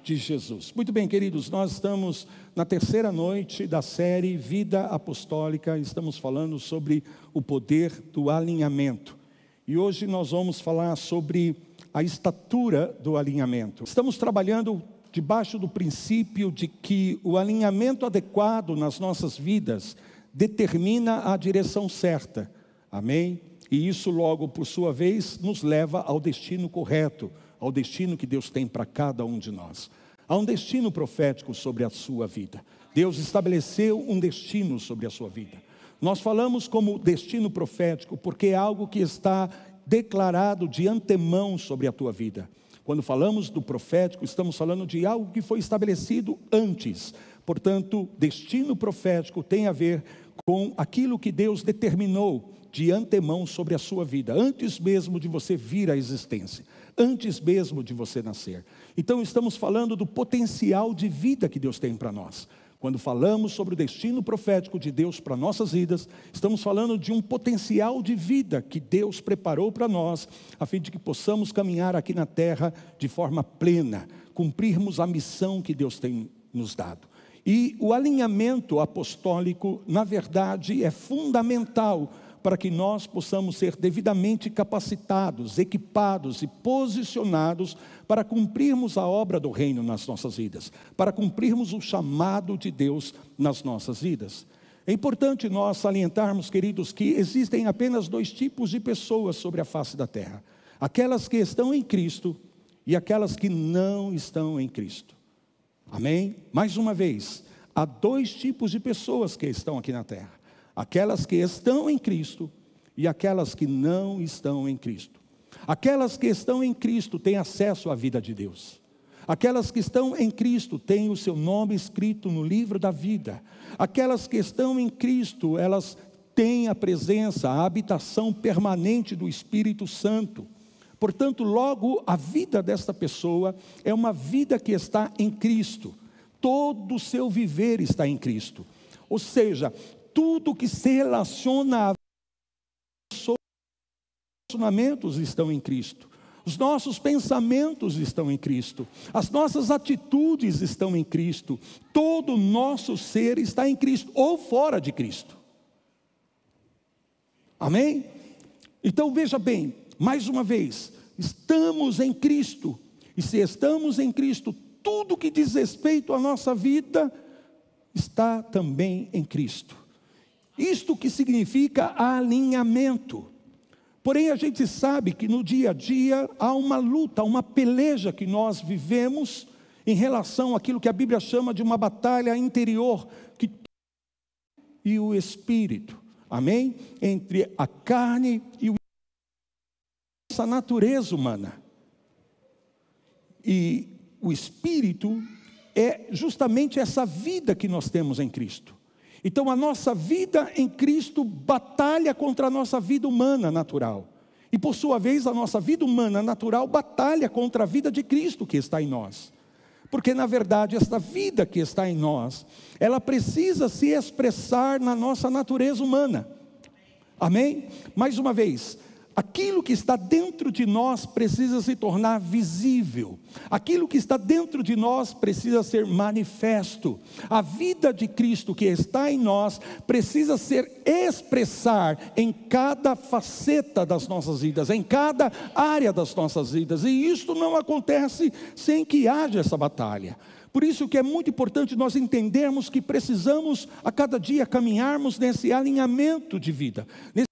de Jesus. Muito bem, queridos, nós estamos na terceira noite da série Vida Apostólica. Estamos falando sobre o poder do alinhamento. E hoje nós vamos falar sobre a estatura do alinhamento. Estamos trabalhando debaixo do princípio de que o alinhamento adequado nas nossas vidas determina a direção certa. Amém? E isso logo, por sua vez, nos leva ao destino correto, ao destino que Deus tem para cada um de nós. Há um destino profético sobre a sua vida. Deus estabeleceu um destino sobre a sua vida. Nós falamos como destino profético porque é algo que está declarado de antemão sobre a tua vida. Quando falamos do profético, estamos falando de algo que foi estabelecido antes. Portanto, destino profético tem a ver com aquilo que Deus determinou de antemão sobre a sua vida, antes mesmo de você vir à existência, antes mesmo de você nascer. Então estamos falando do potencial de vida que Deus tem para nós. Quando falamos sobre o destino profético de Deus para nossas vidas, estamos falando de um potencial de vida que Deus preparou para nós, a fim de que possamos caminhar aqui na terra de forma plena, cumprirmos a missão que Deus tem nos dado. E o alinhamento apostólico, na verdade, é fundamental para que nós possamos ser devidamente capacitados, equipados e posicionados para cumprirmos a obra do reino nas nossas vidas, para cumprirmos o chamado de Deus nas nossas vidas. É importante nós salientarmos, queridos, que existem apenas dois tipos de pessoas sobre a face da terra: aquelas que estão em Cristo e aquelas que não estão em Cristo. Amém? Mais uma vez, há dois tipos de pessoas que estão aqui na terra: aquelas que estão em Cristo e aquelas que não estão em Cristo. Aquelas que estão em Cristo têm acesso à vida de Deus. Aquelas que estão em Cristo têm o seu nome escrito no livro da vida. Aquelas que estão em Cristo, elas têm a presença, a habitação permanente do Espírito Santo. Portanto, logo, a vida desta pessoa é uma vida que está em Cristo. Todo o seu viver está em Cristo. Ou seja, tudo que se relaciona a relacionamentos estão em Cristo. Os nossos pensamentos estão em Cristo. As nossas atitudes estão em Cristo. Todo o nosso ser está em Cristo ou fora de Cristo. Amém? Então veja bem, mais uma vez, estamos em Cristo. E se estamos em Cristo, tudo que diz respeito à nossa vida está também em Cristo. Isto que significa alinhamento. Porém, a gente sabe que no dia a dia há uma luta, uma peleja que nós vivemos em relação àquilo que a Bíblia chama de uma batalha interior e o espírito. Amém? Entre a carne e nossa natureza humana. E o espírito é justamente essa vida que nós temos em Cristo. Então a nossa vida em Cristo batalha contra a nossa vida humana natural. E por sua vez a nossa vida humana natural batalha contra a vida de Cristo que está em nós. Porque na verdade esta vida que está em nós, ela precisa se expressar na nossa natureza humana. Amém? Mais uma vez, aquilo que está dentro de nós precisa se tornar visível. Aquilo que está dentro de nós precisa ser manifesto. A vida de Cristo que está em nós precisa ser expressar em cada faceta das nossas vidas, em cada área das nossas vidas. E isto não acontece sem que haja essa batalha. Por isso que é muito importante nós entendermos que precisamos a cada dia caminharmos nesse alinhamento de vida, nesse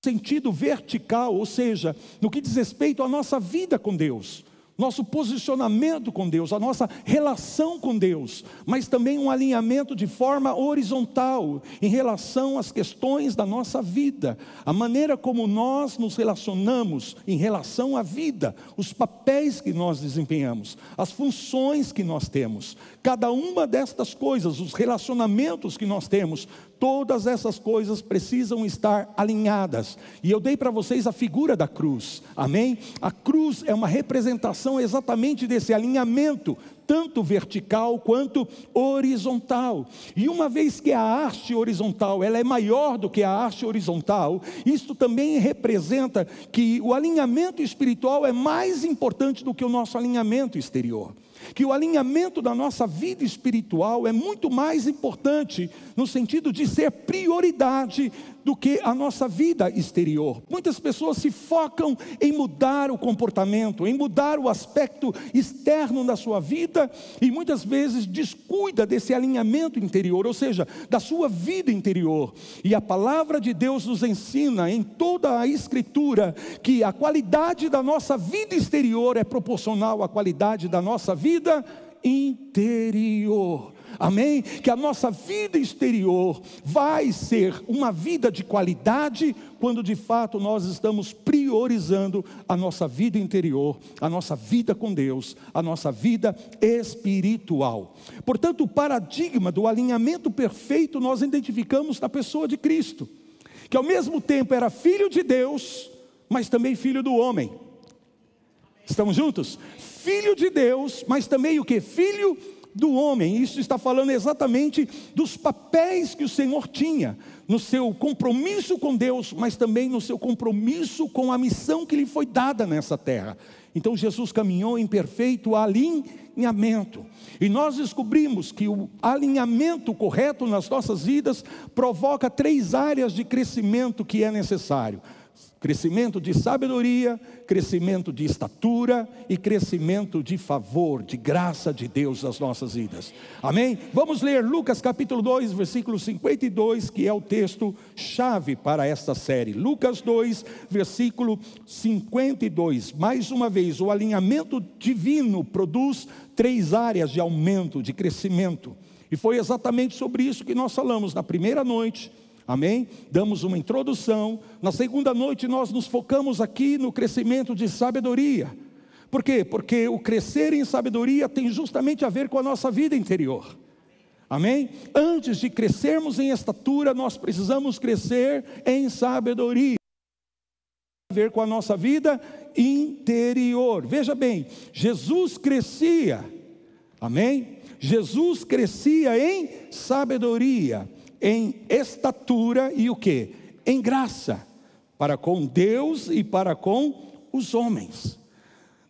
sentido vertical, ou seja, no que diz respeito à nossa vida com Deus, nosso posicionamento com Deus, a nossa relação com Deus, mas também um alinhamento de forma horizontal em relação às questões da nossa vida, a maneira como nós nos relacionamos em relação à vida, os papéis que nós desempenhamos, as funções que nós temos, cada uma destas coisas, os relacionamentos que nós temos, Todas essas coisas precisam estar alinhadas. E eu dei para vocês a figura da cruz, amém? A cruz é uma representação exatamente desse alinhamento, tanto vertical quanto horizontal. E uma vez que a haste horizontal, ela é maior do que a haste horizontal, isto também representa que o alinhamento espiritual é mais importante do que o nosso alinhamento exterior. Que o alinhamento da nossa vida espiritual é muito mais importante no sentido de ser prioridade do que a nossa vida exterior. Muitas pessoas se focam em mudar o comportamento, em mudar o aspecto externo da sua vida e muitas vezes descuida desse alinhamento interior, ou seja, da sua vida interior. E a palavra de Deus nos ensina em toda a Escritura que a qualidade da nossa vida exterior é proporcional à qualidade da nossa vida interior. Amém? Que a nossa vida exterior vai ser uma vida de qualidade quando de fato nós estamos priorizando a nossa vida interior, a nossa vida com Deus, a nossa vida espiritual. Portanto, o paradigma do alinhamento perfeito nós identificamos na pessoa de Cristo, que ao mesmo tempo era filho de Deus, mas também filho do homem. Estamos juntos? Filho de Deus, mas também o que? Filho do homem. Isso está falando exatamente dos papéis que o Senhor tinha no seu compromisso com Deus, mas também no seu compromisso com a missão que lhe foi dada nessa terra. Então Jesus caminhou em perfeito alinhamento. E nós descobrimos que o alinhamento correto nas nossas vidas provoca 3 áreas de crescimento que é necessário: crescimento de sabedoria, crescimento de estatura e crescimento de favor, de graça de Deus nas nossas vidas. Amém? Vamos ler Lucas capítulo 2, versículo 52, que é o texto chave para esta série. Lucas 2, versículo 52. Mais uma vez, o alinhamento divino produz 3 áreas de aumento, de crescimento. E foi exatamente sobre isso que nós falamos na primeira noite. Amém? Damos uma introdução. Na segunda noite nós nos focamos aqui no crescimento de sabedoria. Por quê? Porque o crescer em sabedoria tem justamente a ver com a nossa vida interior. Amém? Antes de crescermos em estatura, nós precisamos crescer em sabedoria. Tem a ver com a nossa vida interior. Veja bem, Jesus crescia. Amém? Jesus crescia em sabedoria, em estatura e o que? Em graça, para com Deus e para com os homens.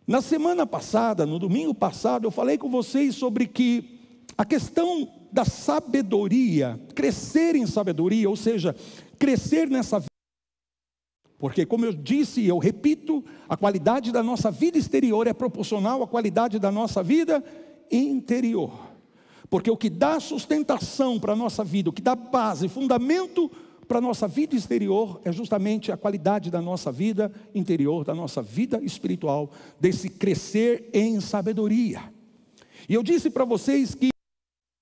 Na semana passada, no domingo passado, eu falei com vocês sobre que a questão da sabedoria, crescer em sabedoria, ou seja, crescer nessa vida, porque como eu disse e eu repito, a qualidade da nossa vida exterior é proporcional à qualidade da nossa vida interior. Porque o que dá sustentação para a nossa vida, o que dá base, fundamento para a nossa vida exterior, é justamente a qualidade da nossa vida interior, da nossa vida espiritual, desse crescer em sabedoria. E eu disse para vocês que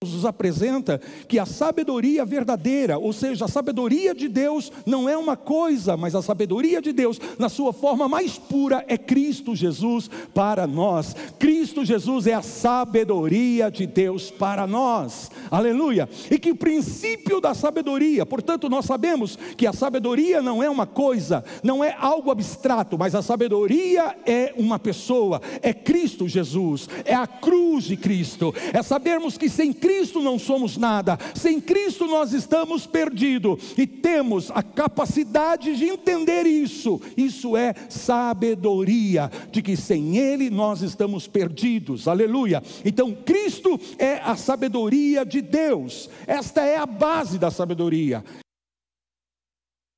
nos apresenta que a sabedoria verdadeira, ou seja, a sabedoria de Deus não é uma coisa, mas a sabedoria de Deus, na sua forma mais pura, é Cristo Jesus para nós. Cristo Jesus é a sabedoria de Deus para nós, aleluia. E que o princípio da sabedoria, portanto nós sabemos que a sabedoria não é uma coisa, não é algo abstrato, mas a sabedoria é uma pessoa, é Cristo Jesus, é a cruz de Cristo, é sabermos que sem Cristo não somos nada, sem Cristo nós estamos perdidos, e temos a capacidade de entender isso. Isso é sabedoria, de que sem Ele nós estamos perdidos, aleluia. Então Cristo é a sabedoria de Deus, esta é a base da sabedoria.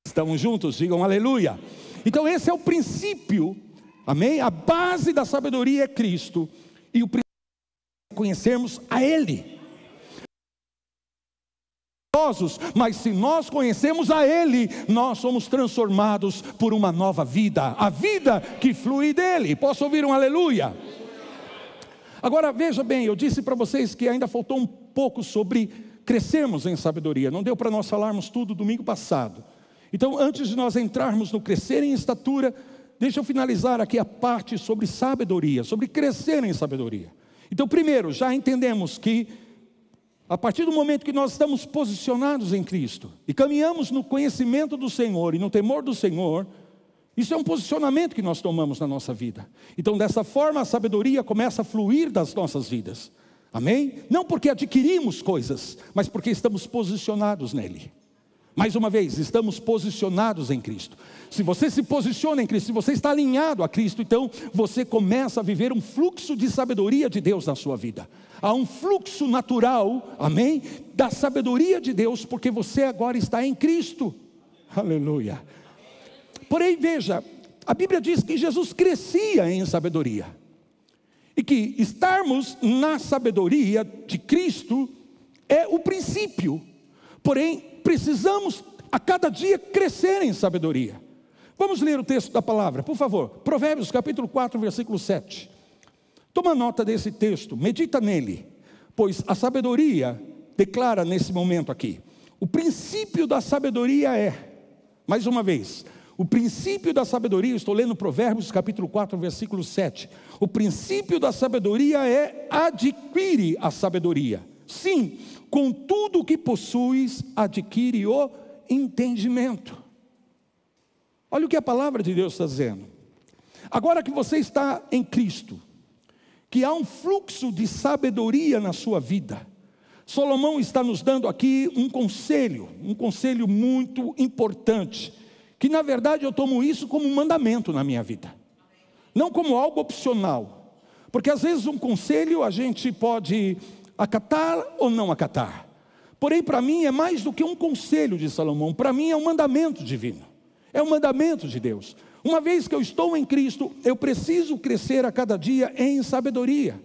Estamos juntos? Digam aleluia. Então esse é o princípio, amém? A base da sabedoria é Cristo, e o princípio é conhecermos a Ele. Mas se nós conhecemos a Ele, nós somos transformados por uma nova vida, a vida que flui dEle. Posso ouvir um aleluia? Agora veja bem, eu disse para vocês que ainda faltou um pouco sobre crescermos em sabedoria. Não deu para nós falarmos tudo domingo passado. Então antes de nós entrarmos no crescer em estatura, deixa eu finalizar aqui a parte sobre sabedoria, sobre crescer em sabedoria. Então primeiro, já entendemos que A partir do momento que nós estamos posicionados em Cristo e caminhamos no conhecimento do Senhor e no temor do Senhor, isso é um posicionamento que nós tomamos na nossa vida. Então, dessa forma, a sabedoria começa a fluir das nossas vidas. Amém? Não porque adquirimos coisas, mas porque estamos posicionados nele. Mais uma vez, estamos posicionados em Cristo. Se você se posiciona em Cristo, se você está alinhado a Cristo, então você começa a viver um fluxo de sabedoria de Deus na sua vida. Há um fluxo natural, amém, da sabedoria de Deus, porque você agora está em Cristo. Aleluia. Porém, veja, a Bíblia diz que Jesus crescia em sabedoria. E que estarmos na sabedoria de Cristo é o princípio. Porém, precisamos a cada dia crescer em sabedoria. Vamos ler o texto da palavra, por favor. Provérbios capítulo 4, versículo 7. Toma nota desse texto, medita nele. Pois a sabedoria declara nesse momento aqui. O princípio da sabedoria é, mais uma vez, o princípio da sabedoria, estou lendo Provérbios capítulo 4, versículo 7. O princípio da sabedoria é adquire a sabedoria. Sim, com tudo o que possuis, adquire o entendimento. Olha o que a palavra de Deus está dizendo. Agora que você está em Cristo, que há um fluxo de sabedoria na sua vida, Salomão está nos dando aqui um conselho muito importante, que na verdade eu tomo isso como um mandamento na minha vida, não como algo opcional, porque às vezes um conselho a gente pode acatar ou não acatar, porém para mim é mais do que um conselho de Salomão, para mim é um mandamento divino, é um mandamento de Deus. Uma vez que eu estou em Cristo, eu preciso crescer a cada dia em sabedoria,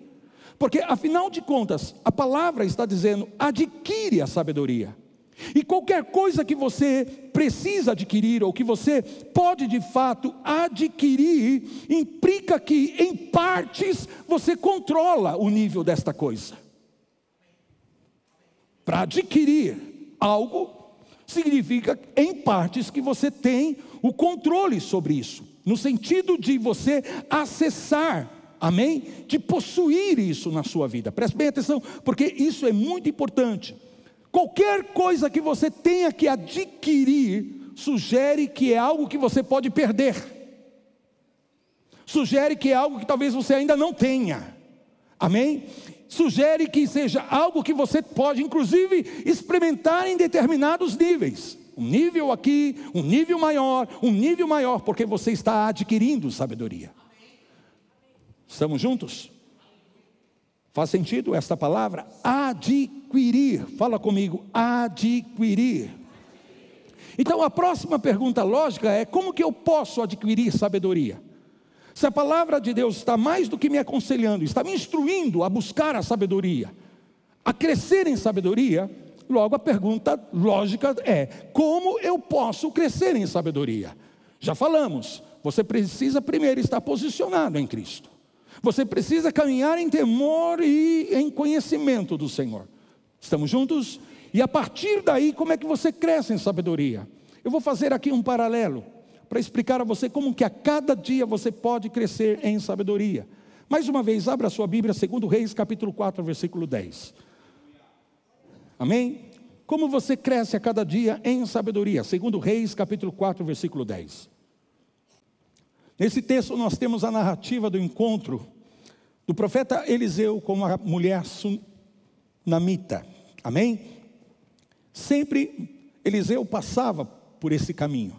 porque afinal de contas, a palavra está dizendo, adquire a sabedoria. E qualquer coisa que você precisa adquirir, ou que você pode de fato adquirir, implica que em partes você controla o nível desta coisa. Para adquirir algo, significa em partes que você tem o controle sobre isso, no sentido de você acessar, amém? De possuir isso na sua vida. Preste bem atenção, porque isso é muito importante. Qualquer coisa que você tenha que adquirir, sugere que é algo que você pode perder. Sugere que é algo que talvez você ainda não tenha. Amém? Sugere que seja algo que você pode, inclusive, experimentar em determinados níveis. Um nível aqui, um nível maior, porque você está adquirindo sabedoria. Estamos juntos? Faz sentido esta palavra? Adquirir. Fala comigo, adquirir. Então a próxima pergunta lógica é: como que eu posso adquirir sabedoria? Se a palavra de Deus está mais do que me aconselhando, está me instruindo a buscar a sabedoria, a crescer em sabedoria, logo a pergunta lógica é: como eu posso crescer em sabedoria? Já falamos, você precisa primeiro estar posicionado em Cristo. Você precisa caminhar em temor e em conhecimento do Senhor. Estamos juntos? E a partir daí, como é que você cresce em sabedoria? Eu vou fazer aqui um paralelo, para explicar a você como que a cada dia você pode crescer em sabedoria. Mais uma vez, abra a sua Bíblia, 2 Reis, capítulo 4, versículo 10. Amém? Como você cresce a cada dia em sabedoria? 2 Reis, capítulo 4, versículo 10. Nesse texto nós temos a narrativa do encontro do profeta Eliseu com a mulher sunamita. Amém? Sempre Eliseu passava por esse caminho.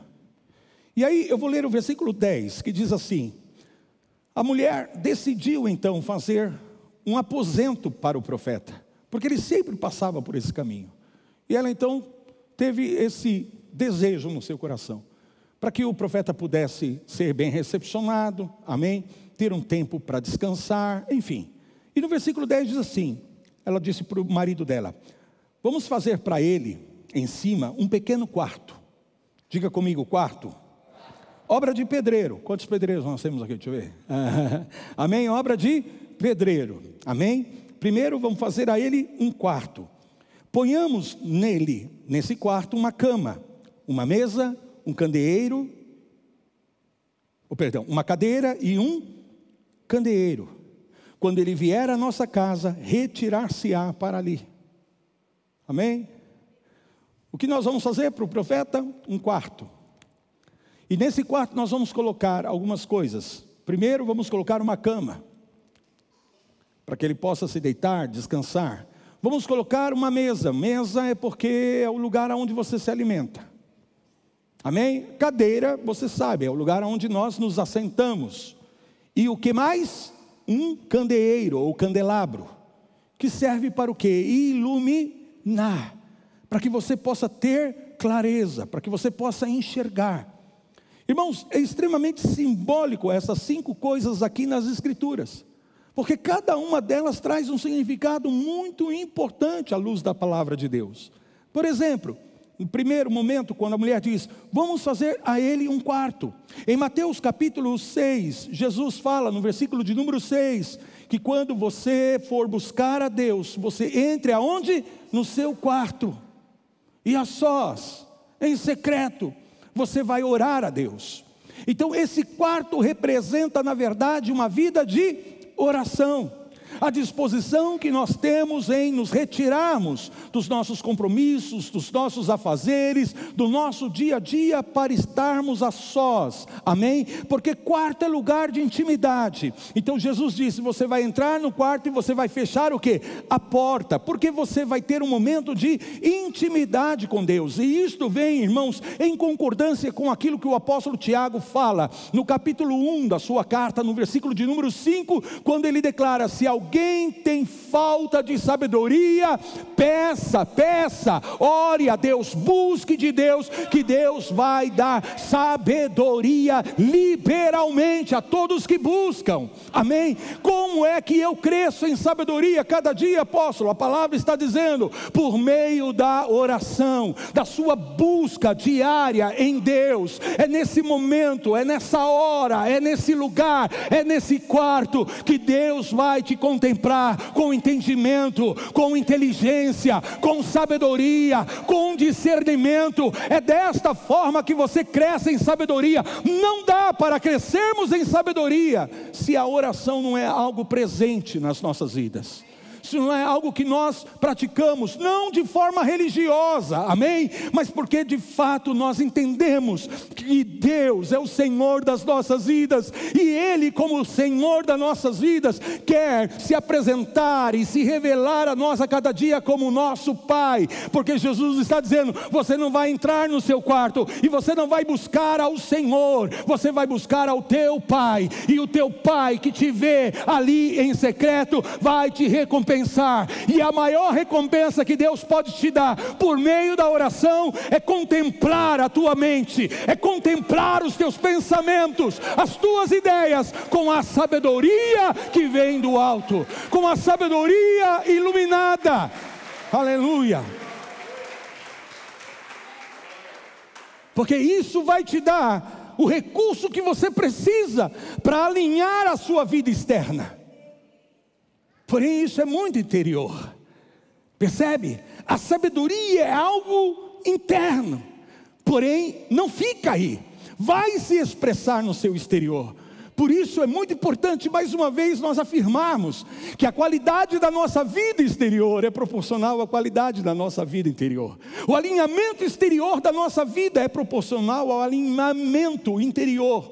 E aí eu vou ler o versículo 10, que diz assim: a mulher decidiu então fazer um aposento para o profeta, porque ele sempre passava por esse caminho. E ela então teve esse desejo no seu coração, para que o profeta pudesse ser bem recepcionado, amém? Ter um tempo para descansar, enfim. E no versículo 10 diz assim, ela disse para o marido dela: vamos fazer para ele, em cima, um pequeno quarto. Diga comigo, quarto. Obra de pedreiro. Quantos pedreiros nós temos aqui? Deixa eu ver. Amém? Obra de pedreiro. Amém? Primeiro vamos fazer a ele um quarto. Ponhamos nele, nesse quarto, uma cama, uma mesa, um candeeiro, uma cadeira e um candeeiro. Quando ele vier à nossa casa, retirar-se-á para ali. Amém? O que nós vamos fazer para o profeta? Um quarto. E nesse quarto nós vamos colocar algumas coisas. Primeiro vamos colocar uma cama, para que ele possa se deitar, descansar. Vamos colocar uma mesa. Mesa é porque é o lugar onde você se alimenta. Amém? Cadeira, você sabe, é o lugar onde nós nos assentamos. E o que mais? Um candeeiro ou candelabro, que serve para o quê? Iluminar, para que você possa ter clareza, para que você possa enxergar. Irmãos, é extremamente simbólico essas 5 coisas aqui nas Escrituras, porque cada uma delas traz um significado muito importante à luz da palavra de Deus. Por exemplo, no primeiro momento, quando a mulher diz, vamos fazer a ele um quarto. Em Mateus capítulo 6, Jesus fala no versículo de número 6, que quando você for buscar a Deus, você entre aonde? No seu quarto, e a sós, em secreto, você vai orar a Deus. Então esse quarto representa na verdade uma vida de oração. A disposição que nós temos em nos retirarmos dos nossos compromissos, dos nossos afazeres, do nosso dia a dia para estarmos a sós, amém? Porque quarto é lugar de intimidade. Então Jesus disse, você vai entrar no quarto e você vai fechar o quê? A porta, porque você vai ter um momento de intimidade com Deus. E isto vem, irmãos, em concordância com aquilo que o apóstolo Tiago fala, no capítulo 1 da sua carta, no versículo de número 5, quando ele declara, se alguém tem falta de sabedoria, peça, ore a Deus, busque de Deus, que Deus vai dar sabedoria liberalmente a todos que buscam, amém? Como é que eu cresço em sabedoria cada dia, apóstolo? A palavra está dizendo, por meio da oração, da sua busca diária em Deus. É nesse momento, é nessa hora, é nesse lugar, é nesse quarto, que Deus vai te contemplar com entendimento, com inteligência, com sabedoria, com discernimento. É desta forma que você cresce em sabedoria. Não dá para crescermos em sabedoria se a oração não é algo presente nas nossas vidas. Isso não é algo que nós praticamos, não de forma religiosa, amém? Mas porque de fato nós entendemos que Deus é o Senhor das nossas vidas, e Ele, como o Senhor das nossas vidas, quer se apresentar e se revelar a nós a cada dia como o nosso Pai, porque Jesus está dizendo, você não vai entrar no seu quarto, e você não vai buscar ao Senhor, você vai buscar ao teu Pai, e o teu Pai que te vê ali em secreto, vai te recompensar. E a maior recompensa que Deus pode te dar por meio da oração é contemplar a tua mente, é contemplar os teus pensamentos, as tuas ideias, com a sabedoria que vem do alto, com a sabedoria iluminada. Aleluia! Porque isso vai te dar o recurso que você precisa para alinhar a sua vida externa. Porém isso é muito interior, percebe? A sabedoria é algo interno, porém não fica aí, vai se expressar no seu exterior. Por isso é muito importante mais uma vez nós afirmarmos que a qualidade da nossa vida exterior é proporcional à qualidade da nossa vida interior. O alinhamento exterior da nossa vida é proporcional ao alinhamento interior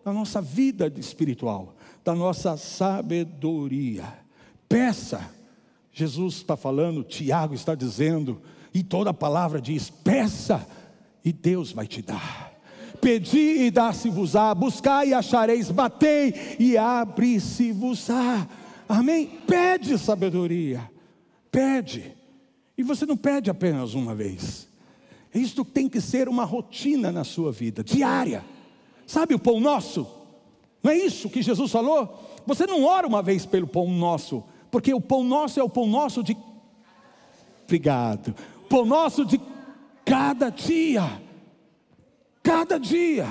da nossa vida espiritual, da nossa sabedoria. Peça, Jesus está falando, Tiago está dizendo, e toda a palavra diz, peça e Deus vai te dar. Pedi e dá-se-vos-á, buscai e achareis, batei e abre-se-vos-á. Amém? Pede sabedoria, pede, e você não pede apenas uma vez, isto tem que ser uma rotina na sua vida, diária. Sabe o pão nosso? Não é isso que Jesus falou? Você não ora uma vez pelo pão nosso, porque o pão nosso é o pão nosso de... Obrigado. Pão nosso de cada dia. Cada dia.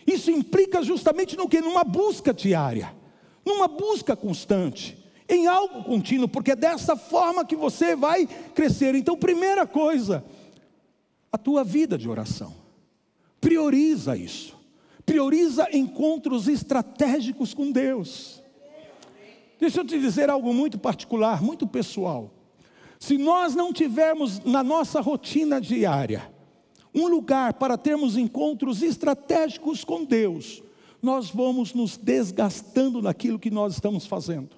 Isso implica justamente no quê? Numa busca diária, numa busca constante, em algo contínuo, porque é dessa forma que você vai crescer. Então, primeira coisa, a tua vida de oração. Prioriza isso. Prioriza encontros estratégicos com Deus. Deixa eu te dizer algo muito particular, muito pessoal. Se nós não tivermos na nossa rotina diária um lugar para termos encontros estratégicos com Deus, nós vamos nos desgastando naquilo que nós estamos fazendo.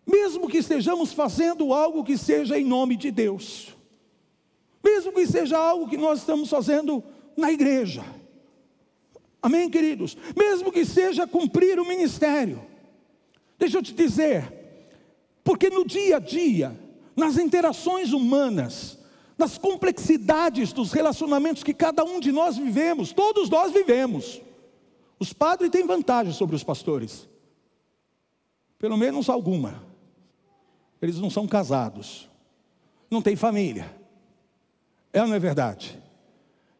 Mesmo que estejamos fazendo algo que seja em nome de Deus, mesmo que seja algo que nós estamos fazendo na igreja, amém, queridos? Mesmo que seja cumprir o ministério, deixa eu te dizer, porque no dia a dia, nas interações humanas, nas complexidades dos relacionamentos que cada um de nós vivemos, todos nós vivemos. Os padres têm vantagem sobre os pastores, pelo menos alguma. Eles não são casados, não têm família. É ou não é verdade?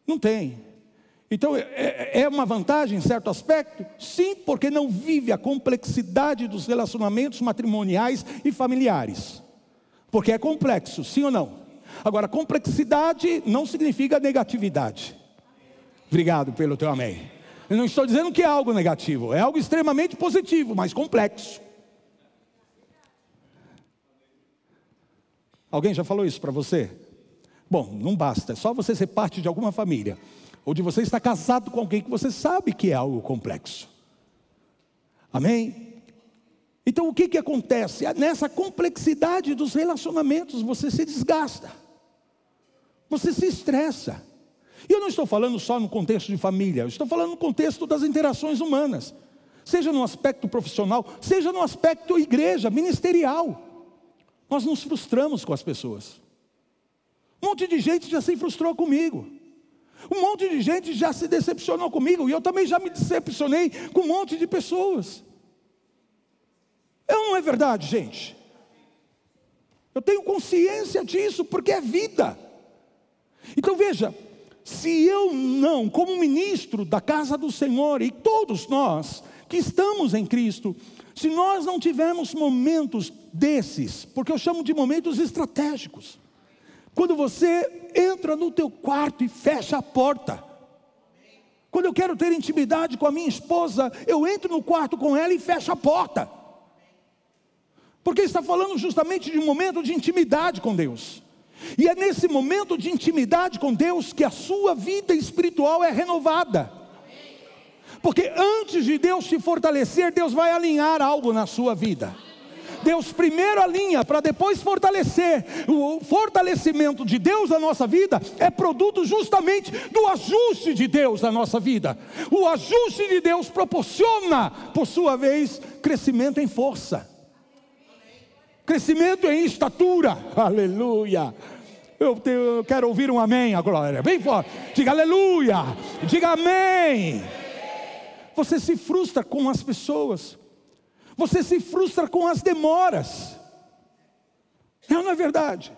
Não tem. Então é uma vantagem em certo aspecto? Sim, porque não vive a complexidade dos relacionamentos matrimoniais e familiares. Porque é complexo, sim ou não? Agora, complexidade não significa negatividade. Obrigado pelo teu amém. Eu não estou dizendo que é algo negativo, é algo extremamente positivo, mas complexo. Alguém já falou isso para você? Bom, não basta, é só você ser parte de alguma família, ou de você estar casado com alguém que você sabe que é algo complexo. Amém? Então o que acontece? Nessa complexidade dos relacionamentos você se desgasta, você se estressa. E eu não estou falando só no contexto de família, eu estou falando no contexto das interações humanas, seja no aspecto profissional, seja no aspecto igreja, ministerial. Nós nos frustramos com as pessoas. Um monte de gente já se frustrou comigo. Um monte de gente já se decepcionou comigo. E eu também já me decepcionei com um monte de pessoas. Não é verdade, gente? Eu tenho consciência disso, porque é vida. Então veja, se eu não, como ministro da casa do Senhor, e todos nós que estamos em Cristo, se nós não tivermos momentos desses, porque eu chamo de momentos estratégicos, quando você entra no teu quarto e fecha a porta. Quando eu quero ter intimidade com a minha esposa, eu entro no quarto com ela e fecho a porta, porque está falando justamente de um momento de intimidade com Deus. E é nesse momento de intimidade com Deus que a sua vida espiritual é renovada. Porque antes de Deus te fortalecer, Deus vai alinhar algo na sua vida. Deus primeiro alinha para depois fortalecer. O fortalecimento de Deus na nossa vida é produto justamente do ajuste de Deus na nossa vida. O ajuste de Deus proporciona, por sua vez, crescimento em força, crescimento em estatura. Aleluia. Eu quero ouvir um amém, a glória, bem forte. Diga aleluia, diga amém. Você se frustra com as pessoas, você se frustra com as demoras, não é verdade?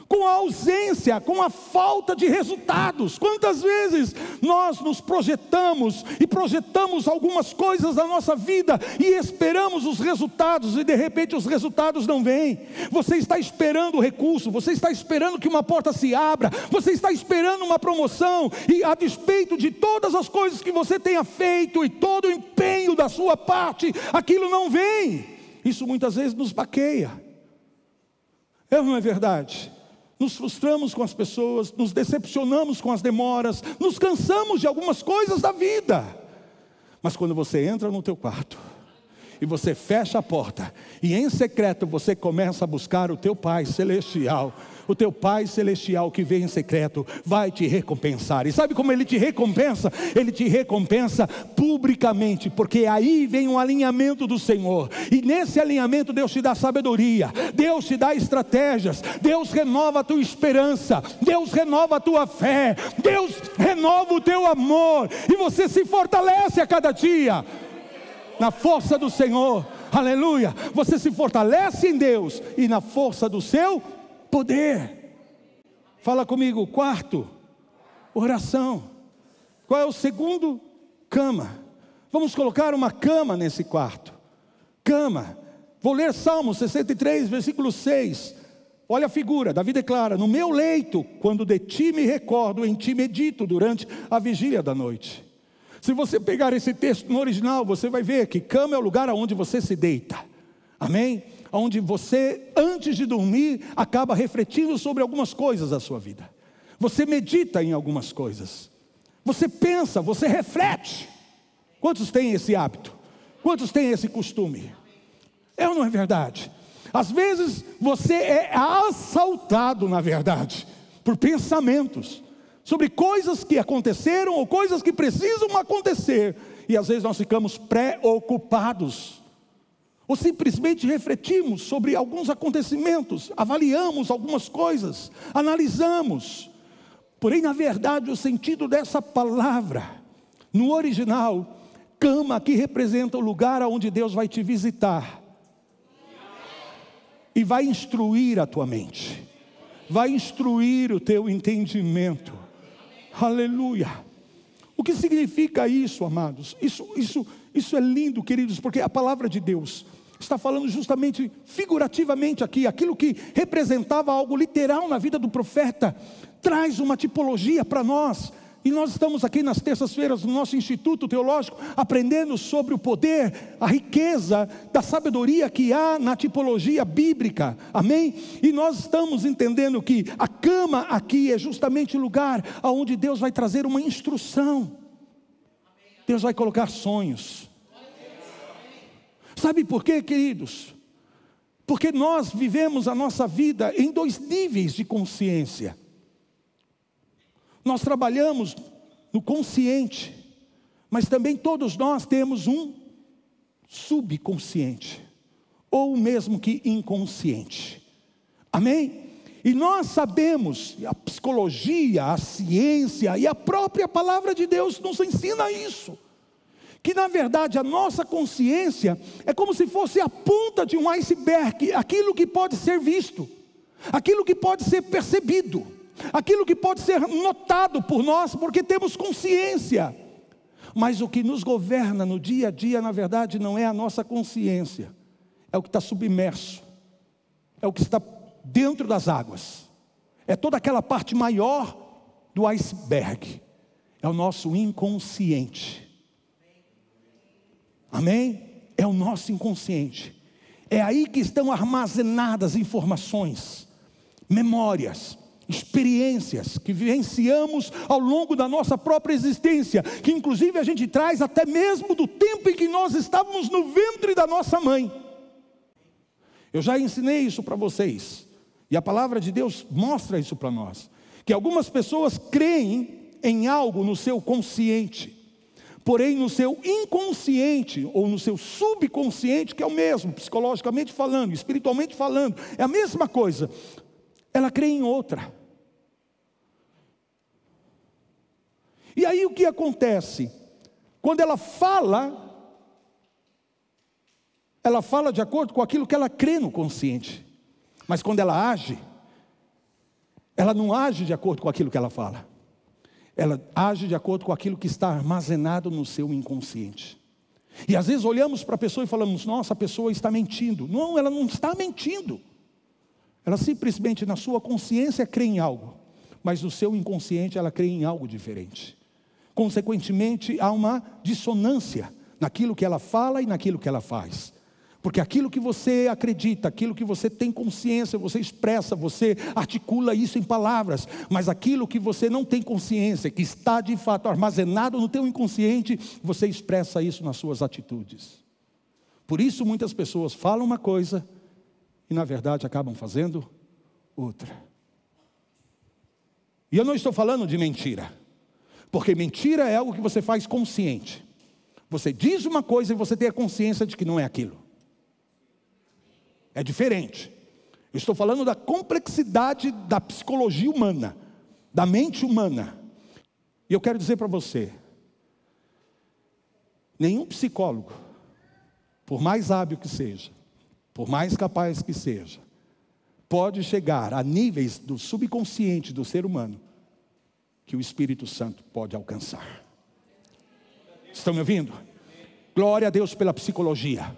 Com a ausência, com a falta de resultados. Quantas vezes nós nos projetamos e projetamos algumas coisas da nossa vida e esperamos os resultados e de repente os resultados não vêm. Você está esperando o recurso, você está esperando que uma porta se abra, você está esperando uma promoção e a despeito de todas as coisas que você tenha feito e todo o empenho da sua parte, aquilo não vem. Isso muitas vezes nos baqueia. Não é verdade? Nos frustramos com as pessoas, nos decepcionamos com as demoras, nos cansamos de algumas coisas da vida. Mas quando você entra no teu quarto e você fecha a porta e em secreto você começa a buscar o teu Pai Celestial, o teu Pai Celestial que vem em secreto vai te recompensar. E sabe como Ele te recompensa? Ele te recompensa publicamente, porque aí vem um alinhamento do Senhor, e nesse alinhamento Deus te dá sabedoria, Deus te dá estratégias, Deus renova a tua esperança, Deus renova a tua fé, Deus renova o teu amor, e você se fortalece a cada dia na força do Senhor. Aleluia. Você se fortalece em Deus e na força do seu poder. Fala comigo. Quarto, oração. Qual é o segundo? Cama. Vamos colocar uma cama nesse quarto. Cama. Vou ler Salmo 63, versículo 6. Olha a figura. Davi declara: no meu leito, quando de ti me recordo, em ti medito durante a vigília da noite. Se você pegar esse texto no original, você vai ver que cama é o lugar onde você se deita. Amém? onde você, antes de dormir, acaba refletindo sobre algumas coisas da sua vida. Você medita em algumas coisas. Você pensa, você reflete. Quantos têm esse hábito? Quantos têm esse costume? É ou não é verdade? Às vezes você é assaltado, na verdade, por pensamentos sobre coisas que aconteceram ou coisas que precisam acontecer. E às vezes nós ficamos preocupados. Ou simplesmente refletimos sobre alguns acontecimentos, avaliamos algumas coisas, analisamos. Porém, na verdade, o sentido dessa palavra, no original, cama aqui representa o lugar onde Deus vai te visitar. E vai instruir a tua mente. Vai instruir o teu entendimento. Aleluia. O que significa isso, amados? Isso é lindo, queridos, porque a palavra de Deus está falando justamente, figurativamente aqui, aquilo que representava algo literal na vida do profeta, traz uma tipologia para nós. E nós estamos aqui nas terças-feiras no nosso Instituto Teológico, aprendendo sobre o poder, a riqueza da sabedoria que há na tipologia bíblica, amém? E nós estamos entendendo que a cama aqui é justamente o lugar onde Deus vai trazer uma instrução. Deus vai colocar sonhos. Sabe por quê, queridos? Porque nós vivemos a nossa vida em 2 níveis de consciência. Nós trabalhamos no consciente, mas também todos nós temos um subconsciente, ou mesmo que inconsciente, amém? E nós sabemos, a psicologia, a ciência e a própria palavra de Deus nos ensina isso, que na verdade a nossa consciência é como se fosse a ponta de um iceberg, aquilo que pode ser visto, aquilo que pode ser percebido, aquilo que pode ser notado por nós, porque temos consciência. Mas o que nos governa no dia a dia, na verdade, não é a nossa consciência, é o que está submerso, é o que está dentro das águas, é toda aquela parte maior do iceberg, é o nosso inconsciente, amém? É o nosso inconsciente, é aí que estão armazenadas informações, memórias, experiências que vivenciamos ao longo da nossa própria existência, que inclusive a gente traz até mesmo do tempo em que nós estávamos no ventre da nossa mãe. Eu já ensinei isso para vocês, e a palavra de Deus mostra isso para nós, que algumas pessoas creem em algo no seu consciente, porém no seu inconsciente, ou no seu subconsciente, que é o mesmo, psicologicamente falando, espiritualmente falando, é a mesma coisa, ela crê em outra. E aí o que acontece? Quando ela fala de acordo com aquilo que ela crê no consciente. Mas quando ela age, ela não age de acordo com aquilo que ela fala. Ela age de acordo com aquilo que está armazenado no seu inconsciente. E às vezes olhamos para a pessoa e falamos, nossa, a pessoa está mentindo. Não, ela não está mentindo. Ela simplesmente na sua consciência crê em algo, mas no seu inconsciente ela crê em algo diferente. Consequentemente, há uma dissonância naquilo que ela fala e naquilo que ela faz. Porque aquilo que você acredita, aquilo que você tem consciência, você expressa, você articula isso em palavras. Mas aquilo que você não tem consciência, que está de fato armazenado no teu inconsciente, você expressa isso nas suas atitudes. Por isso muitas pessoas falam uma coisa e na verdade acabam fazendo outra. E eu não estou falando de mentira, porque mentira é algo que você faz consciente. Você diz uma coisa e você tem a consciência de que não é aquilo. É diferente. Eu estou falando da complexidade da psicologia humana, da mente humana. E eu quero dizer para você, nenhum psicólogo, por mais hábil que seja, por mais capaz que seja, pode chegar a níveis do subconsciente do ser humano que o Espírito Santo pode alcançar. Estão me ouvindo? Glória a Deus pela psicologia.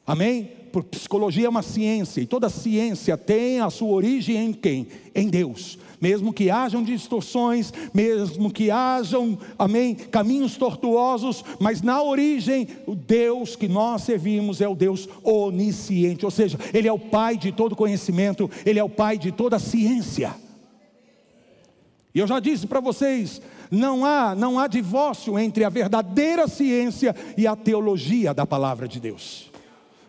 Amém? Porque psicologia é uma ciência, e toda ciência tem a sua origem em quem? Em Deus. Mesmo que hajam distorções, mesmo que hajam, amém, caminhos tortuosos, mas na origem, o Deus que nós servimos é o Deus onisciente, ou seja, Ele é o Pai de todo conhecimento, Ele é o Pai de toda ciência. E eu já disse para vocês, não há divórcio entre a verdadeira ciência e a teologia da palavra de Deus.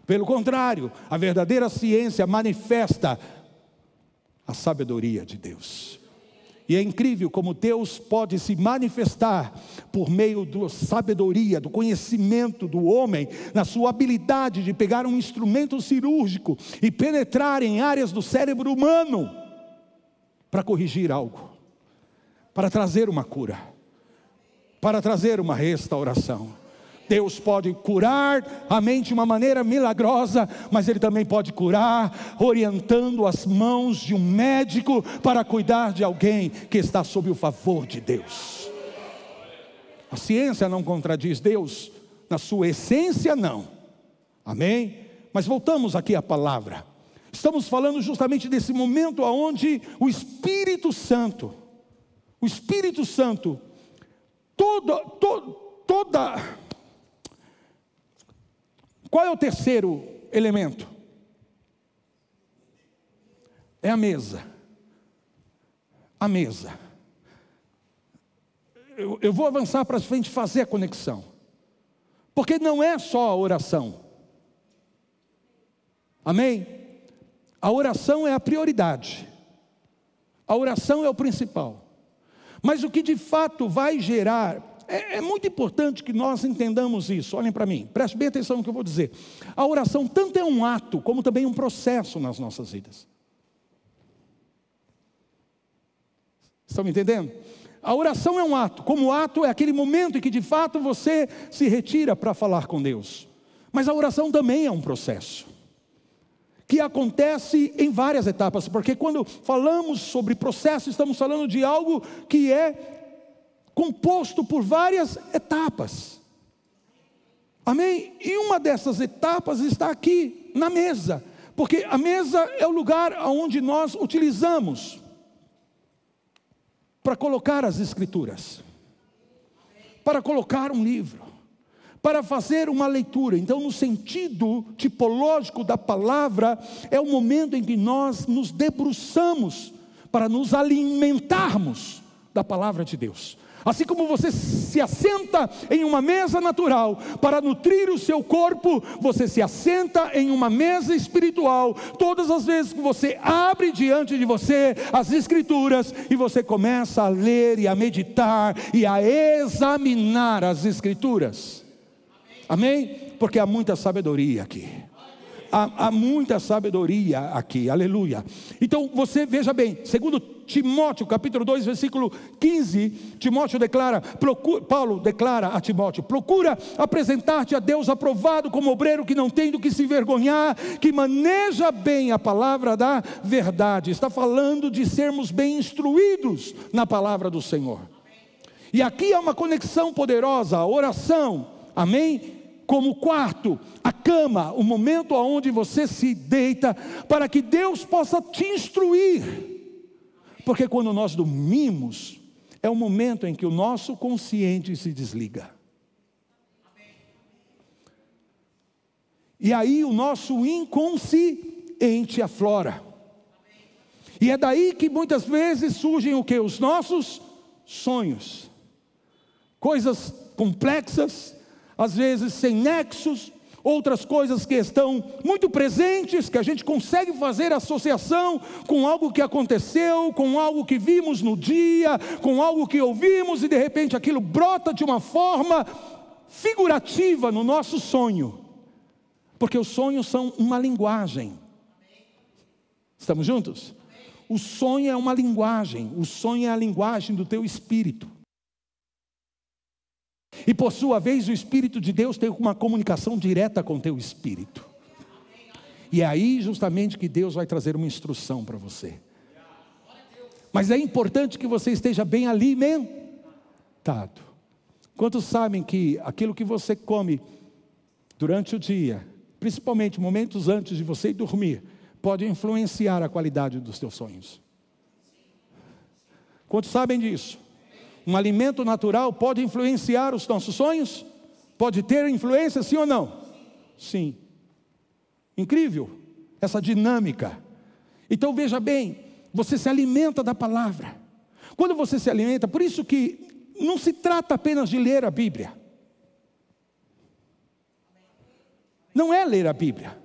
Pelo contrário, a verdadeira ciência manifesta a sabedoria de Deus. E é incrível como Deus pode se manifestar por meio da sabedoria, do conhecimento do homem, na sua habilidade de pegar um instrumento cirúrgico e penetrar em áreas do cérebro humano para corrigir algo, para trazer uma cura, para trazer uma restauração. Deus pode curar a mente de uma maneira milagrosa, mas Ele também pode curar orientando as mãos de um médico para cuidar de alguém que está sob o favor de Deus. A ciência não contradiz Deus, na sua essência não, amém? Mas voltamos aqui à palavra. Estamos falando justamente desse momento onde o Espírito Santo, toda... Qual é o terceiro elemento? É a mesa. A mesa. Eu vou avançar para frente fazer a conexão. Porque não é só a oração. Amém? A oração é a prioridade. A oração é o principal. Mas o que de fato vai gerar... É muito importante que nós entendamos isso. Olhem para mim, preste bem atenção no que eu vou dizer. A oração tanto é um ato, como também um processo nas nossas vidas. Estão me entendendo? A oração é um ato, como o ato é aquele momento em que de fato você se retira para falar com Deus. Mas a oração também é um processo, que acontece em várias etapas, porque quando falamos sobre processo, estamos falando de algo que é composto por várias etapas, amém? E uma dessas etapas está aqui na mesa, porque a mesa é o lugar onde nós utilizamos para colocar as escrituras, para colocar um livro, para fazer uma leitura. Então, no sentido tipológico da palavra, é o momento em que nós nos debruçamos para nos alimentarmos da palavra de Deus. Assim como você se assenta em uma mesa natural para nutrir o seu corpo, você se assenta em uma mesa espiritual todas as vezes que você abre diante de você as escrituras e você começa a ler e a meditar e a examinar as escrituras. Amém? Porque há muita sabedoria aqui. Há muita sabedoria aqui, aleluia. Então você veja bem, segundo Timóteo capítulo 2 versículo 15, Paulo declara a Timóteo: procura apresentar-te a Deus aprovado como obreiro que não tem do que se vergonhar, que maneja bem a palavra da verdade. Está falando de sermos bem instruídos na palavra do Senhor. E aqui há uma conexão poderosa, a oração, amém? Como quarto, a cama, o momento onde você se deita, para que Deus possa te instruir. Porque quando nós dormimos, é o momento em que o nosso consciente se desliga. E aí o nosso inconsciente aflora. E é daí que muitas vezes surgem o que? Os nossos sonhos. Coisas complexas, às vezes sem nexos, outras coisas que estão muito presentes, que a gente consegue fazer associação com algo que aconteceu, com algo que vimos no dia, com algo que ouvimos, e de repente aquilo brota de uma forma figurativa no nosso sonho, porque os sonhos são uma linguagem. Estamos juntos? O sonho é uma linguagem, o sonho é a linguagem do teu espírito. E por sua vez o Espírito de Deus tem uma comunicação direta com o teu espírito. E é aí justamente que Deus vai trazer uma instrução para você. Mas é importante que você esteja bem alimentado. Quantos sabem que aquilo que você come durante o dia principalmente momentos antes de você dormir, pode influenciar a qualidade dos teus sonhos. Quantos sabem disso? Um alimento natural pode influenciar os nossos sonhos? Pode ter influência, sim ou não? Sim. Incrível essa dinâmica. Então veja bem, você se alimenta da palavra. Quando você se alimenta, por isso que não se trata apenas de ler a Bíblia. Não é ler a Bíblia.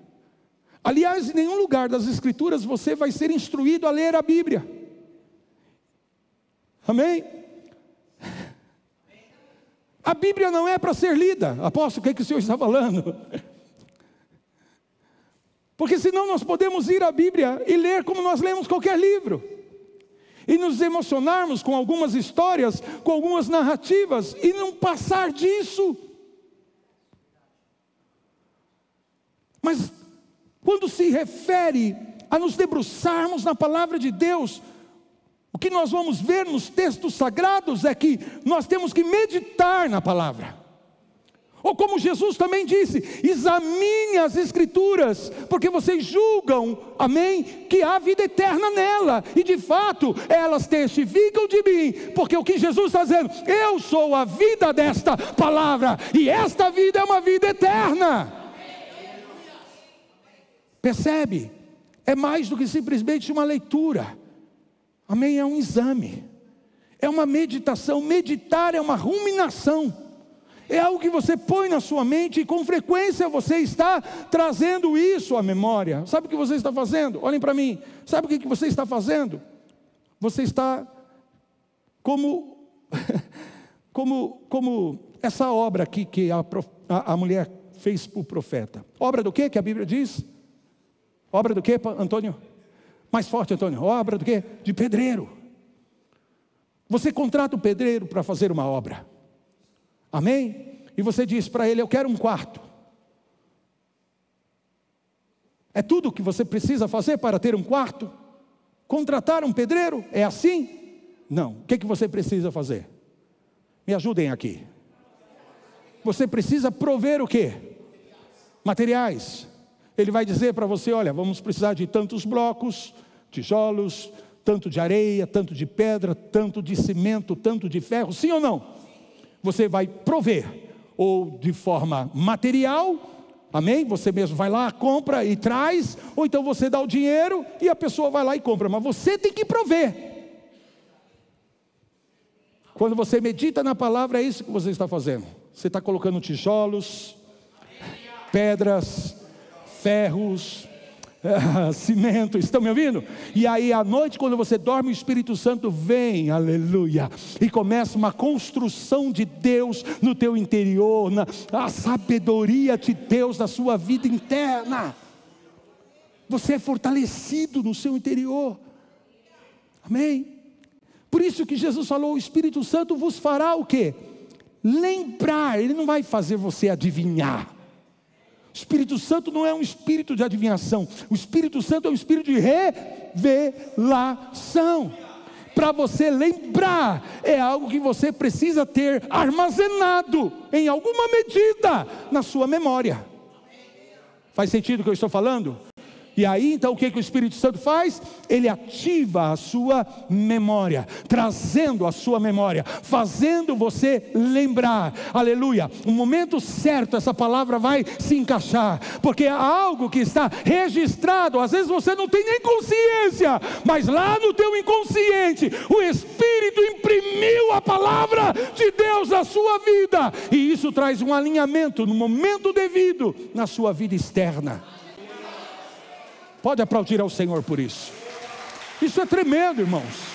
Aliás, em nenhum lugar das Escrituras você vai ser instruído a ler a Bíblia. Amém? A Bíblia não é para ser lida. Apóstolo, o que o senhor está falando? Porque senão nós podemos ir à Bíblia e ler como nós lemos qualquer livro. E nos emocionarmos com algumas histórias, com algumas narrativas, e não passar disso. Mas quando se refere a nos debruçarmos na palavra de Deus, o que nós vamos ver nos textos sagrados é que nós temos que meditar na palavra. Ou como Jesus também disse, examine as Escrituras, porque vocês julgam, amém, que há vida eterna nela, e de fato, elas testificam de mim, porque o que Jesus está dizendo, eu sou a vida desta palavra, e esta vida é uma vida eterna. Percebe? É mais do que simplesmente uma leitura, amém, é um exame, é uma meditação. Meditar é uma ruminação. É algo que você põe na sua mente e com frequência você está trazendo isso à memória. Sabe o que você está fazendo? Olhem para mim. Sabe o que você está fazendo? Você está como essa obra aqui que a mulher fez para o profeta. Obra do quê que a Bíblia diz? Obra do quê, Antônio? Mais forte, Antônio. Obra do quê? De pedreiro. Você contrata o pedreiro para fazer uma obra. Amém? E você diz para ele, eu quero um quarto. É tudo o que você precisa fazer para ter um quarto? Contratar um pedreiro? É assim? Não. O que você precisa fazer? Me ajudem aqui. Você precisa prover o quê? Materiais. Ele vai dizer para você, olha, vamos precisar de tantos blocos, tijolos, tanto de areia, tanto de pedra, tanto de cimento, tanto de ferro, sim ou não? Você vai prover, ou de forma material, amém? Você mesmo vai lá, compra e traz, ou então você dá o dinheiro e a pessoa vai lá e compra, mas você tem que prover. Quando você medita na palavra, é isso que você está fazendo. Você está colocando tijolos, pedras, ferros, cimento, estão me ouvindo? E aí à noite quando você dorme, o Espírito Santo vem, aleluia, e começa uma construção de Deus no teu interior, a sabedoria de Deus na sua vida interna. Você é fortalecido no seu interior, amém? Por isso que Jesus falou, o Espírito Santo vos fará o quê? Lembrar. Ele não vai fazer você adivinhar. O Espírito Santo não é um espírito de adivinhação. O Espírito Santo é um espírito de revelação. Para você lembrar, é algo que você precisa ter armazenado em alguma medida na sua memória. Faz sentido o que eu estou falando? E aí então o que o Espírito Santo faz? Ele ativa a sua memória, trazendo a sua memória, fazendo você lembrar, aleluia, no momento certo essa palavra vai se encaixar, porque é algo que está registrado, às vezes você não tem nem consciência, mas lá no teu inconsciente, o Espírito imprimiu a palavra de Deus na sua vida, e isso traz um alinhamento no momento devido na sua vida externa. Pode aplaudir ao Senhor por isso. Isso é tremendo, irmãos.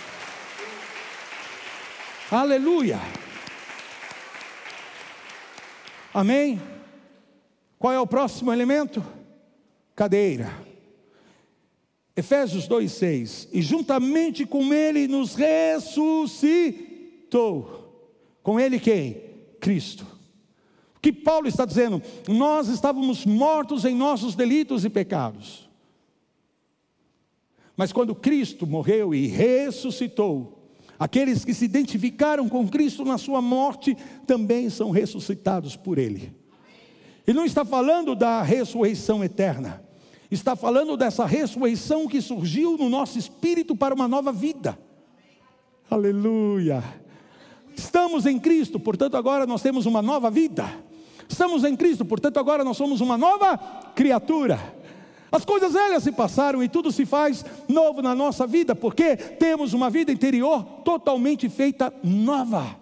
Aleluia. Amém? Qual é o próximo elemento? Cadeira. Efésios 2:6. E juntamente com ele nos ressuscitou. Com ele quem? Cristo. O que Paulo está dizendo? Nós estávamos mortos em nossos delitos e pecados. Mas quando Cristo morreu e ressuscitou, aqueles que se identificaram com Cristo na sua morte, também são ressuscitados por Ele. Ele não está falando da ressurreição eterna. Está falando dessa ressurreição que surgiu no nosso espírito para uma nova vida. Aleluia. Estamos em Cristo, portanto agora nós temos uma nova vida. Estamos em Cristo, portanto agora nós somos uma nova criatura. As coisas velhas se passaram e tudo se faz novo na nossa vida, porque temos uma vida interior totalmente feita nova,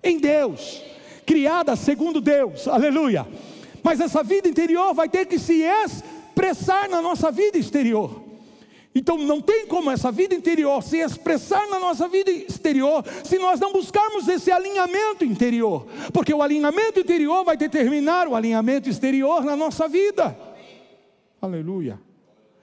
em Deus, criada segundo Deus, aleluia. Mas essa vida interior vai ter que se expressar na nossa vida exterior. Então não tem como essa vida interior se expressar na nossa vida exterior se nós não buscarmos esse alinhamento interior, porque o alinhamento interior vai determinar o alinhamento exterior na nossa vida. Aleluia.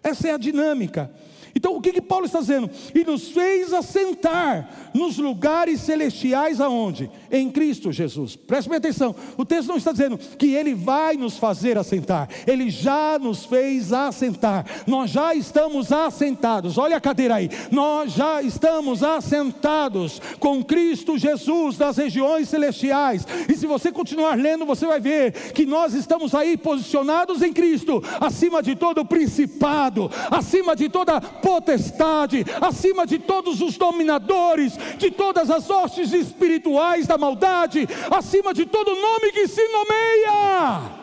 Essa é a dinâmica. Então o que Paulo está dizendo? E nos fez assentar nos lugares celestiais aonde? Em Cristo Jesus. Preste bem atenção, o texto não está dizendo que Ele vai nos fazer assentar. Ele já nos fez assentar. Nós já estamos assentados. Olha a cadeira aí. Nós já estamos assentados com Cristo Jesus nas regiões celestiais. E se você continuar lendo, você vai ver que nós estamos aí posicionados em Cristo, acima de todo principado, acima de toda potestade, acima de todos os dominadores, de todas as hostes espirituais da maldade, acima de todo nome que se nomeia.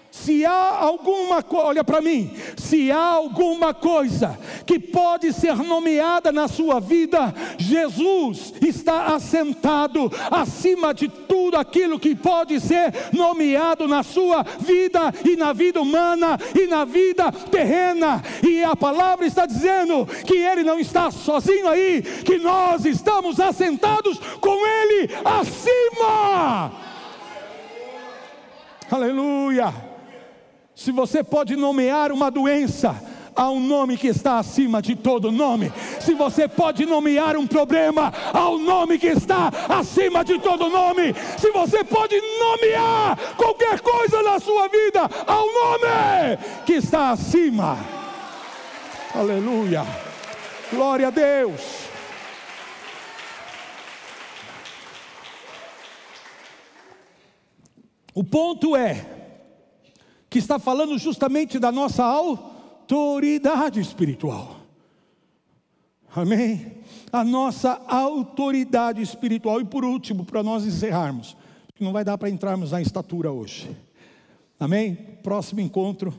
Se há alguma coisa, olha para mim, se há alguma coisa que pode ser nomeada na sua vida, Jesus está assentado acima de tudo aquilo que pode ser nomeado na sua vida e na vida humana e na vida terrena. E a palavra está dizendo que Ele não está sozinho aí, que nós estamos assentados com Ele acima. Aleluia. Se você pode nomear uma doença, há um nome que está acima de todo nome. Se você pode nomear um problema, há um nome que está acima de todo nome. Se você pode nomear qualquer coisa na sua vida, há um nome que está acima. Aleluia. Glória a Deus. O ponto é que está falando justamente da nossa autoridade espiritual. Amém? A nossa autoridade espiritual. E por último, para nós encerrarmos, porque não vai dar para entrarmos na estatura hoje. Amém? Próximo encontro,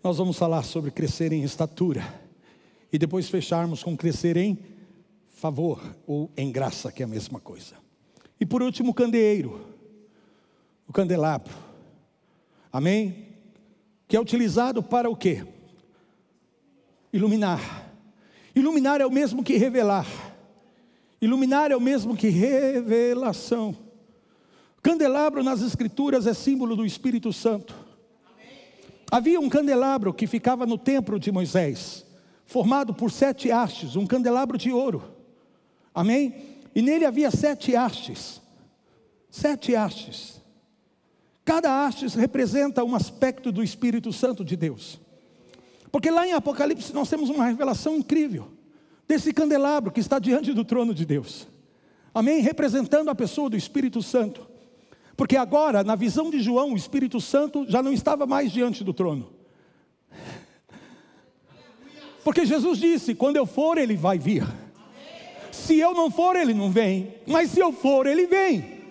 nós vamos falar sobre crescer em estatura. E depois fecharmos com crescer em favor ou em graça, que é a mesma coisa. E por último, o candeeiro. O candelabro. Amém? Que é utilizado para o quê? Iluminar. Iluminar é o mesmo que revelar. Iluminar é o mesmo que revelação. Candelabro nas escrituras é símbolo do Espírito Santo. Havia um candelabro que ficava no templo de Moisés, formado por 7 hastes, um candelabro de ouro. Amém? E nele havia 7 hastes. 7 hastes. Cada haste representa um aspecto do Espírito Santo de Deus. Porque lá em Apocalipse nós temos uma revelação incrível desse candelabro que está diante do trono de Deus. Amém? Representando a pessoa do Espírito Santo. Porque agora, na visão de João, o Espírito Santo já não estava mais diante do trono. Porque Jesus disse, quando eu for, Ele vai vir. Se eu não for, Ele não vem. Mas se eu for, Ele vem.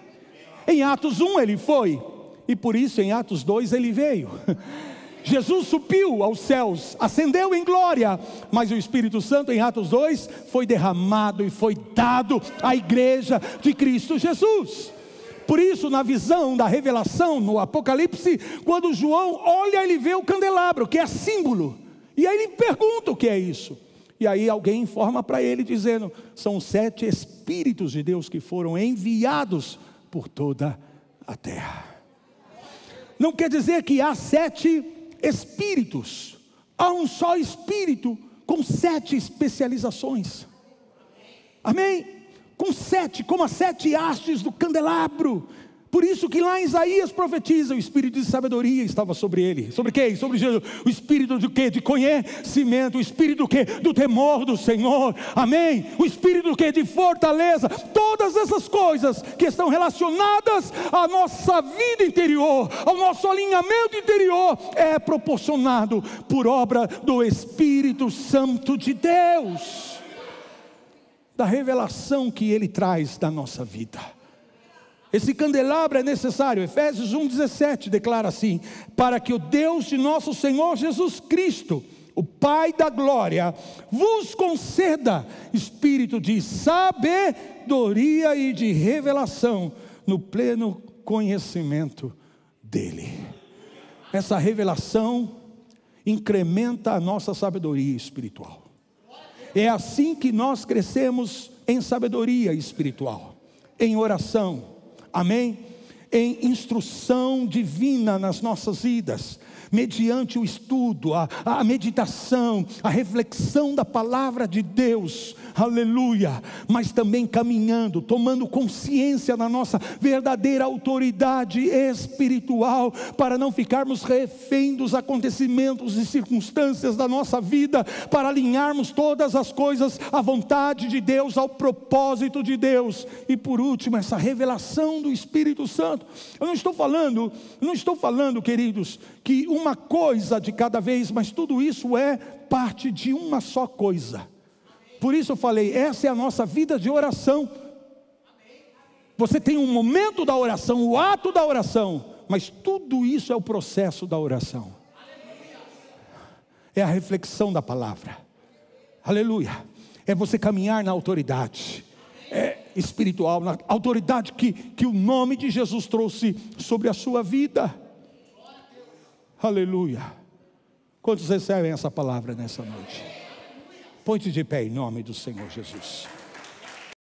Em Atos 1 Ele foi. E por isso em Atos 2 Ele veio. Jesus subiu aos céus, ascendeu em glória, mas o Espírito Santo em Atos 2 foi derramado e foi dado à igreja de Cristo Jesus. Por isso na visão da revelação no Apocalipse, quando João olha, ele vê o candelabro, que é símbolo, e aí ele pergunta o que é isso. E aí alguém informa para ele dizendo, são os 7 Espíritos de Deus que foram enviados por toda a terra. Não quer dizer que há 7 espíritos. Há um só espírito com 7 especializações. Amém? Com 7, como as 7 hastes do candelabro. Por isso que lá em Isaías profetiza, o espírito de sabedoria estava sobre ele. Sobre quem? Sobre Jesus. O espírito de quê? De conhecimento. O espírito do quê? Do temor do Senhor. Amém? O espírito do quê? De fortaleza. Todas essas coisas que estão relacionadas à nossa vida interior, ao nosso alinhamento interior, é proporcionado por obra do Espírito Santo de Deus. Da revelação que Ele traz da nossa vida. Esse candelabro é necessário. Efésios 1,17 declara assim: para que o Deus de nosso Senhor Jesus Cristo, o Pai da glória, vos conceda espírito de sabedoria e de revelação no pleno conhecimento dEle. Essa revelação incrementa a nossa sabedoria espiritual. É assim que nós crescemos em sabedoria espiritual, em oração. Amém? Em instrução divina nas nossas vidas, mediante o estudo, a meditação, a reflexão da palavra de Deus, aleluia, mas também caminhando, tomando consciência da nossa verdadeira autoridade espiritual, para não ficarmos refém dos acontecimentos e circunstâncias da nossa vida, para alinharmos todas as coisas à vontade de Deus, ao propósito de Deus. E por último, essa revelação do Espírito Santo. Eu não estou falando, queridos, que uma coisa de cada vez, mas tudo isso é parte de uma só coisa. Por isso eu falei, essa é a nossa vida de oração. Você tem um momento da oração, o ato da oração, mas tudo isso é o processo da oração. É a reflexão da palavra. Aleluia. É você caminhar na autoridade espiritual, na autoridade que o nome de Jesus trouxe sobre a sua vida. Aleluia. Quantos recebem essa palavra nessa noite? Põe-te de pé em nome do Senhor Jesus.